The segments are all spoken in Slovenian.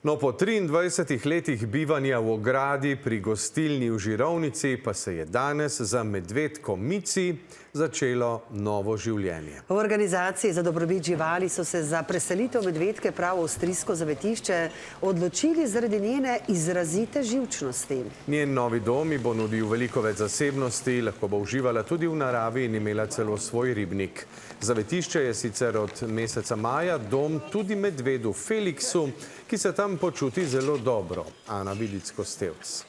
No, po 23 letih bivanja v ogradi pri gostilni v Žirovnici pa se je danes za medvedko Mici začelo novo življenje. V organizaciji za dobrobit živali so se za preselitev medvedke prav v avstrijsko zavetišče odločili zaradi njene izrazite živčnosti. Njen novi dom ji bo nudil veliko več zasebnosti, lahko bo uživala tudi v naravi in imela celo svoj ribnik. Zavetišče je sicer od meseca maja dom tudi medvedu Feliksu, ki se tam počuti zelo dobro. Ana Vidic-Kostevc.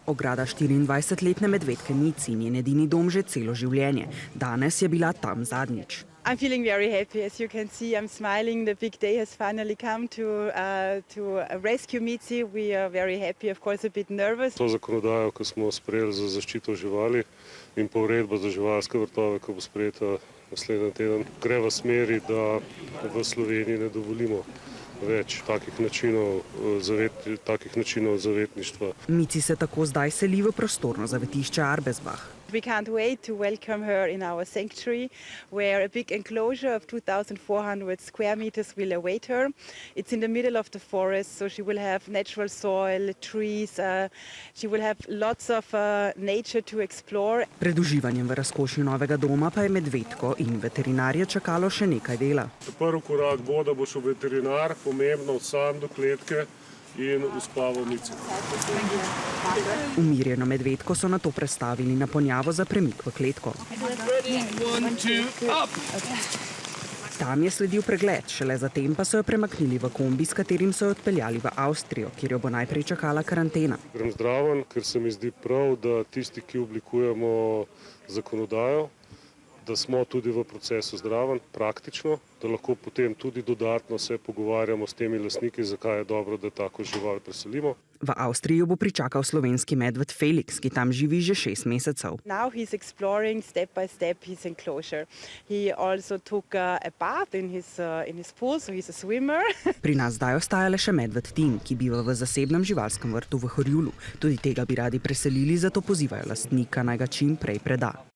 Ograda 24-letne medvedke Mici je njen edini dom že celo življenje. Danes je bila tam zadnjič. I'm feeling very happy. As you can see, I'm smiling. The big day has finally come to rescue Mici. We are very happy, of course a bit nervous. To zakonodajo, ko smo sprejeli za zaščito živali in pa uredba za živalske vrtove, ko bo sprejeta naslednji teden, gre v smeri, da v Sloveniji ne dovolimo več takih načinov zavetništva. Mici se tako zdaj seli v prostorno zavetišče Arbesbach. We can't wait to welcome her in our sanctuary, where a big enclosure of 2,400 square meters will await her. It's in the middle of the forest, so she will have natural soil, trees, she will have lots of nature to explore. Pred uživanjem v razkošju novega doma pa je medvedko in veterinarje čakalo še nekaj dela. Prvi korak bo, da bo šel veterinar, pomembno sam do kletke in uspaval Mici. Umirjeno medvedko so nato prestavili na ponjavo za premik v kletko. Tam je sledil pregled, šele zatem pa so jo premaknili v kombi, s katerim so jo odpeljali v Avstrijo, kjer jo bo najprej čakala karantena. Grem zdraven, ker se mi zdi prav, da tisti, ki oblikujemo zakonodajo, da smo tudi v procesu zdraven, praktično, da lahko potem tudi dodatno se pogovarjamo s temi lastniki, zakaj je dobro, da tako žival preselimo. V Avstriji bo pričakal slovenski medved Felix, ki tam živi že 6 mesecev. Now he's exploring step by step his enclosure. He also took a bath in his pool, so he's a swimmer. Pri nas zdaj ostaja le še medved Tim, ki biva v zasebnem živalskem vrtu v Horjulu. Tudi tega bi radi preselili, zato pozivajo lastnika, naj ga čim prej preda.